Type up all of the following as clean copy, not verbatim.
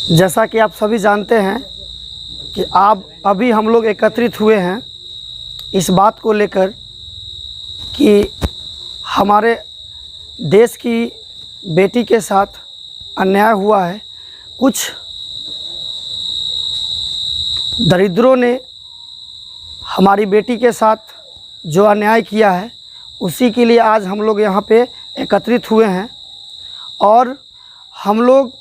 जैसा कि आप सभी जानते हैं कि अभी हम लोग एकत्रित हुए हैं इस बात को लेकर कि हमारे देश की बेटी के साथ अन्याय हुआ है। कुछ दरिद्रों ने हमारी बेटी के साथ जो अन्याय किया है उसी के लिए आज हम लोग यहाँ पे एकत्रित हुए हैं और हम लोग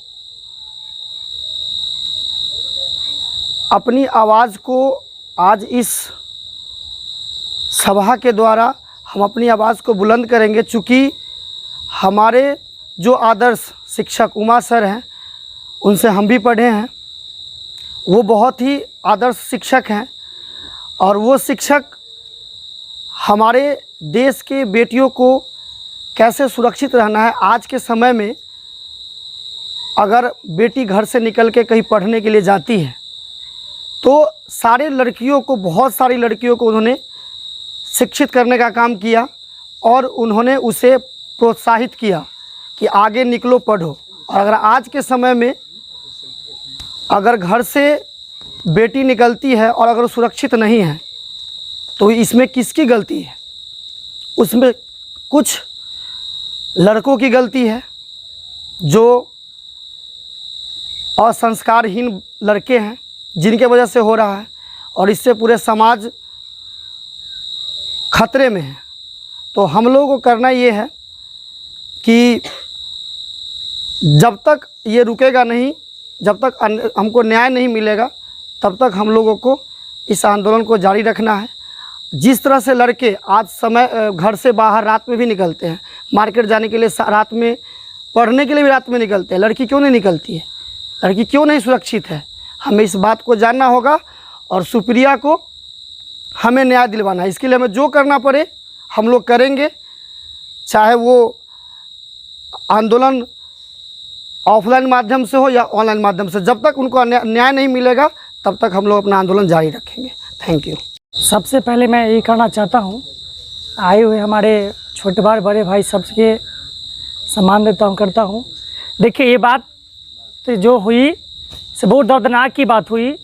अपनी आवाज़ को आज इस सभा के द्वारा हम अपनी आवाज़ को बुलंद करेंगे। चूँकि हमारे जो आदर्श शिक्षक उमा सर हैं, उनसे हम भी पढ़े हैं, वो बहुत ही आदर्श शिक्षक हैं और वो शिक्षक हमारे देश के बेटियों को कैसे सुरक्षित रहना है। आज के समय में अगर बेटी घर से निकल के कहीं पढ़ने के लिए जाती है तो सारे लड़कियों को, बहुत सारी लड़कियों को उन्होंने शिक्षित करने का काम किया और उन्होंने उसे प्रोत्साहित किया कि आगे निकलो, पढ़ो। और अगर आज के समय में अगर घर से बेटी निकलती है और अगर सुरक्षित नहीं है तो इसमें किसकी गलती है? उसमें कुछ लड़कों की गलती है जो असंस्कारहीन लड़के हैं, जिनके वजह से हो रहा है और इससे पूरे समाज खतरे में है। तो हम लोगों को करना ये है कि जब तक ये रुकेगा नहीं, जब तक हमको न्याय नहीं मिलेगा, तब तक हम लोगों को इस आंदोलन को जारी रखना है। जिस तरह से लड़के आज समय घर से बाहर रात में भी निकलते हैं, मार्केट जाने के लिए रात में, पढ़ने के लिए भी रात में निकलते हैं, लड़की क्यों नहीं निकलती है? लड़की क्यों नहीं सुरक्षित है? हमें इस बात को जानना होगा और सुप्रिया को हमें न्याय दिलवाना है। इसके लिए हमें जो करना पड़े हम लोग करेंगे, चाहे वो आंदोलन ऑफलाइन माध्यम से हो या ऑनलाइन माध्यम से। जब तक उनको न्याय नहीं मिलेगा तब तक हम लोग अपना आंदोलन जारी रखेंगे। Thank you. सबसे पहले मैं ये कहना चाहता हूँ, आए हुए हमारे छोटे भाई बड़े भाई सबके सम्मान देता हूँ, करता हूँ। देखिए, ये बात जो हुई से बहुत दर्दनाक की बात हुई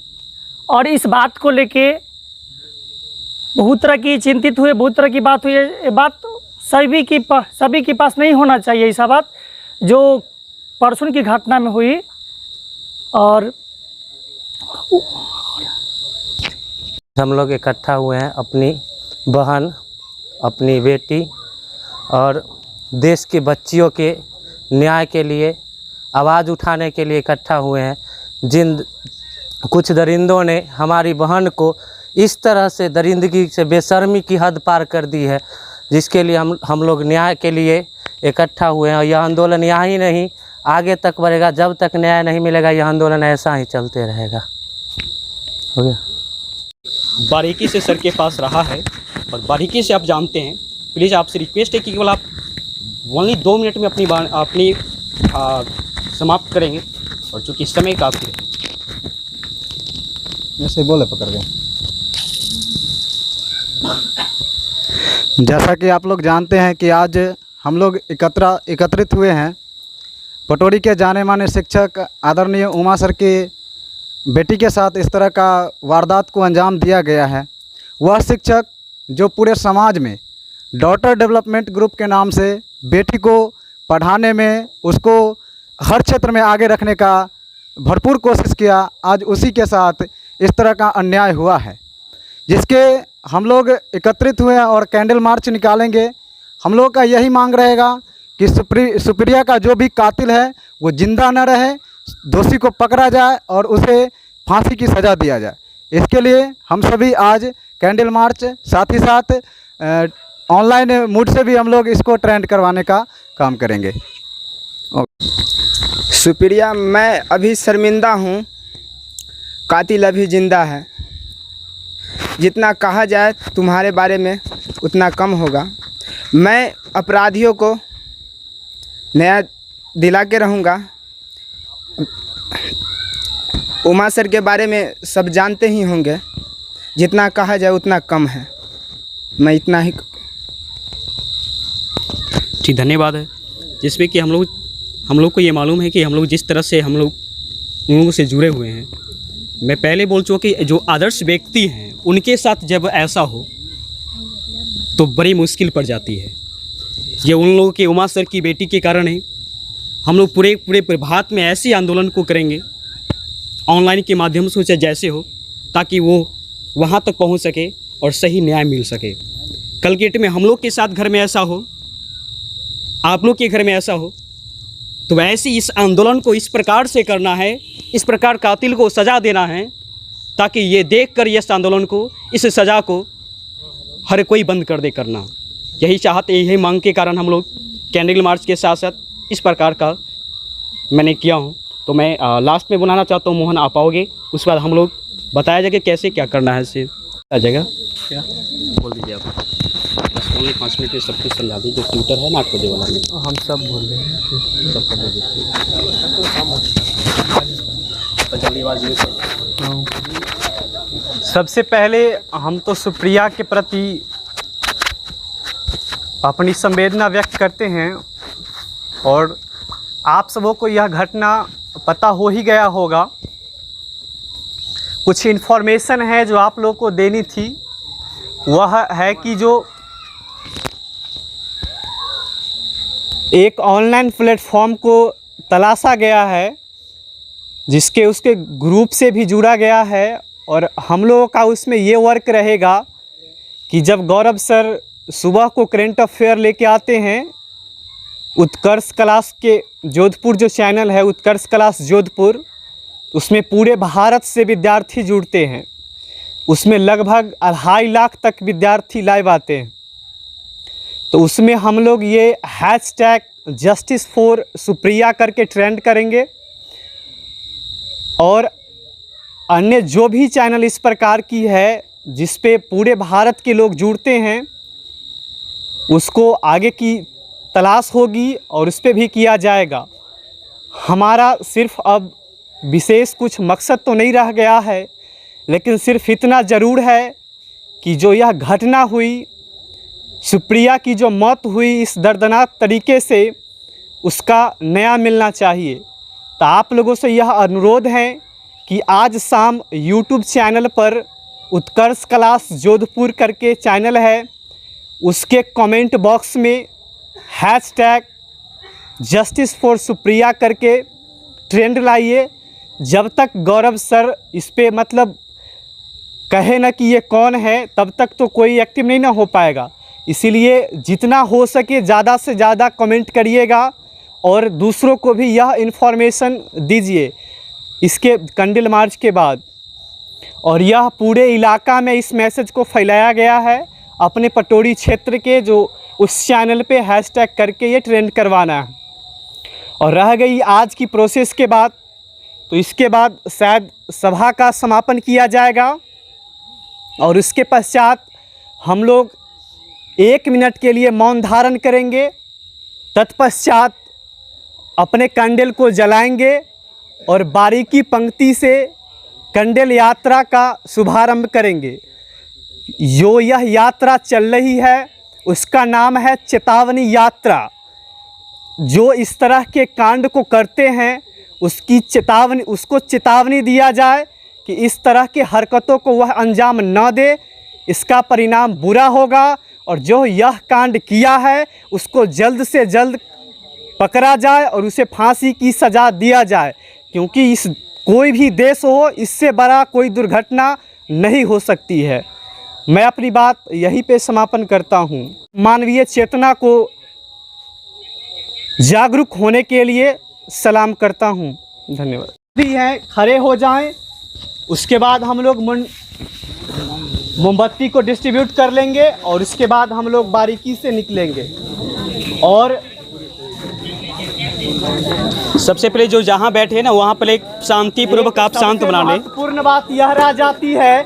और इस बात को लेके बहुत तरह की चिंतित हुए, बहुत तरह की बात हुई। ये बात सभी के पास नहीं होना चाहिए। ऐसा बात जो परसों की घटना में हुई और हम लोग इकट्ठा हुए हैं अपनी बहन, अपनी बेटी और देश के बच्चियों के न्याय के लिए आवाज़ उठाने के लिए इकट्ठा हुए हैं। जिन कुछ दरिंदों ने हमारी बहन को इस तरह से दरिंदगी से बेशर्मी की हद पार कर दी है, जिसके लिए हम लोग न्याय के लिए इकट्ठा हुए हैं। और यह आंदोलन यहाँ ही नहीं, आगे तक बढ़ेगा। जब तक न्याय नहीं मिलेगा यह आंदोलन ऐसा ही चलते रहेगा। हो गया। बारीकी से सर के पास रहा है और बारीकी से आप जानते हैं। प्लीज़ आपसे रिक्वेस्ट है कि केवल आप ओनली 2 मिनट में अपनी समाप्त करेंगे और चूँकि समय काफ़ी है। ऐसे बोले पकड़ गए। जैसा कि आप लोग जानते हैं कि आज हम लोग एकत्रित हुए हैं पटोरी के जाने माने शिक्षक आदरणीय उमा सर की बेटी के साथ इस तरह का वारदात को अंजाम दिया गया है। वह शिक्षक जो पूरे समाज में डॉटर डेवलपमेंट ग्रुप के नाम से बेटी को पढ़ाने में, उसको हर क्षेत्र में आगे रखने का भरपूर कोशिश किया, आज उसी के साथ इस तरह का अन्याय हुआ है, जिसके हम लोग एकत्रित हुए हैं और कैंडल मार्च निकालेंगे। हम लोग का यही मांग रहेगा कि सुप्रिया का जो भी कातिल है वो जिंदा न रहे, दोषी को पकड़ा जाए और उसे फांसी की सज़ा दिया जाए। इसके लिए हम सभी आज कैंडल मार्च, साथ ही साथ ऑनलाइन मूड से भी हम लोग इसको ट्रेंड करवाने का काम करेंगे। सुप्रिया, मैं अभी शर्मिंदा हूँ, कातिल अभी ज़िंदा है। जितना कहा जाए तुम्हारे बारे में उतना कम होगा। मैं अपराधियों को न्याय दिला के रहूँगा। उमा सर के बारे में सब जानते ही होंगे, जितना कहा जाए उतना कम है। मैं इतना ही। ठीक, धन्यवाद है। जिसमें कि हम लोग हम लोग को ये मालूम है कि हम लोग जिस तरह से हम लोग उन लोगों से जुड़े हुए हैं, मैं पहले बोल चुका कि जो आदर्श व्यक्ति हैं उनके साथ जब ऐसा हो तो बड़ी मुश्किल पड़ जाती है। ये उन लोगों के उमा सर की बेटी के कारण है। हम लोग पूरे प्रभात में ऐसे आंदोलन को करेंगे ऑनलाइन के माध्यम से, चाहे जैसे हो, ताकि वो वहाँ तक पहुँच सके और सही न्याय मिल सके। कल के डेट में हम लोग के साथ घर में ऐसा हो, आप लोग के घर में ऐसा हो, तो वैसे इस आंदोलन को इस प्रकार से करना है, इस प्रकार कातिल को सज़ा देना है, ताकि ये देखकर इस आंदोलन को, इस सज़ा को हर कोई बंद कर दे करना। यही चाहते, यही मांग के कारण हम लोग कैंडल मार्च के साथ साथ इस प्रकार का मैंने किया हूँ। तो मैं लास्ट में बुलाना चाहता हूँ, मोहन आप आओगे, उसके बाद हम लोग बताया जाएगा कैसे क्या करना है। इससे आ जाएगा क्या बोल दीजिए आप, बस ओनली 5 मिनट में सब कुछ समझा दीजिए। जो ट्विटर है ना आपको दे वाला में हम सब बोल रहे हैं, सब कर दीजिए, तो जल्दी आवाज़ नहीं चाहिए। सबसे पहले हम तो सुप्रिया के प्रति अपनी संवेदना व्यक्त करते हैं, और आप सबों को यह घटना पता हो ही गया होगा। कुछ इन्फॉर्मेशन है जो आप लोगों को देनी थी, वह है कि जो एक ऑनलाइन प्लेटफॉर्म को तलाशा गया है, जिसके उसके ग्रुप से भी जुड़ा गया है, और हम लोगों का उसमें ये वर्क रहेगा कि जब गौरव सर सुबह को करेंट अफेयर लेके आते हैं, उत्कर्ष क्लास के जोधपुर जो चैनल है उत्कर्ष क्लास जोधपुर, उसमें पूरे भारत से विद्यार्थी जुड़ते हैं। उसमें लगभग 2.5 लाख तक विद्यार्थी लाइव आते हैं। तो उसमें हम लोग ये हैशटैग जस्टिस फॉर सुप्रिया करके ट्रेंड करेंगे, और अन्य जो भी चैनल इस प्रकार की है जिस पे पूरे भारत के लोग जुड़ते हैं, उसको आगे की तलाश होगी और उस पर भी किया जाएगा। हमारा सिर्फ अब विशेष कुछ मकसद तो नहीं रह गया है, लेकिन सिर्फ इतना ज़रूर है कि जो यह घटना हुई, सुप्रिया की जो मौत हुई इस दर्दनाक तरीके से, उसका न्याय मिलना चाहिए। तो आप लोगों से यह अनुरोध है कि आज शाम यूट्यूब चैनल पर उत्कर्ष क्लास जोधपुर करके चैनल है, उसके कमेंट बॉक्स में हैशटैग जस्टिस फॉर सुप्रिया करके ट्रेंड लाइए। जब तक गौरव सर इस पे मतलब कहे ना कि ये कौन है, तब तक तो कोई एक्टिव नहीं ना हो पाएगा। इसीलिए जितना हो सके ज़्यादा से ज़्यादा कमेंट करिएगा, और दूसरों को भी यह इन्फॉर्मेशन दीजिए इसके कैंडल मार्च के बाद। और यह पूरे इलाका में इस मैसेज को फैलाया गया है, अपने पटोरी क्षेत्र के जो उस चैनल पे हैशटैग करके ये ट्रेंड करवाना है। और रह गई आज की प्रोसेस के बाद, तो इसके बाद शायद सभा का समापन किया जाएगा, और उसके पश्चात हम लोग 1 मिनट के लिए मौन धारण करेंगे। तत्पश्चात अपने कैंडल को जलाएंगे और बारीकी पंक्ति से कैंडल यात्रा का शुभारंभ करेंगे। जो यह यात्रा चल रही है उसका नाम है चेतावनी यात्रा। जो इस तरह के कांड को करते हैं उसको चेतावनी दिया जाए कि इस तरह के हरकतों को वह अंजाम न दे, इसका परिणाम बुरा होगा। और जो यह कांड किया है उसको जल्द से जल्द पकड़ा जाए और उसे फांसी की सज़ा दिया जाए, क्योंकि इस कोई भी देश हो, इससे बड़ा कोई दुर्घटना नहीं हो सकती है। मैं अपनी बात यहीं पे समापन करता हूँ। मानवीय चेतना को जागरूक होने के लिए सलाम करता हूँ। धन्यवाद। भी हैं, खड़े हो जाएं। उसके बाद हम लोग मोमबत्ती को डिस्ट्रीब्यूट कर लेंगे, और उसके बाद हम लोग बारीकी से निकलेंगे। और सबसे पहले जो जहाँ बैठे हैं ना, वहाँ पर एक शांतिपूर्वक आप शांत बना लें। महत्वपूर्ण बात यह रह जाती है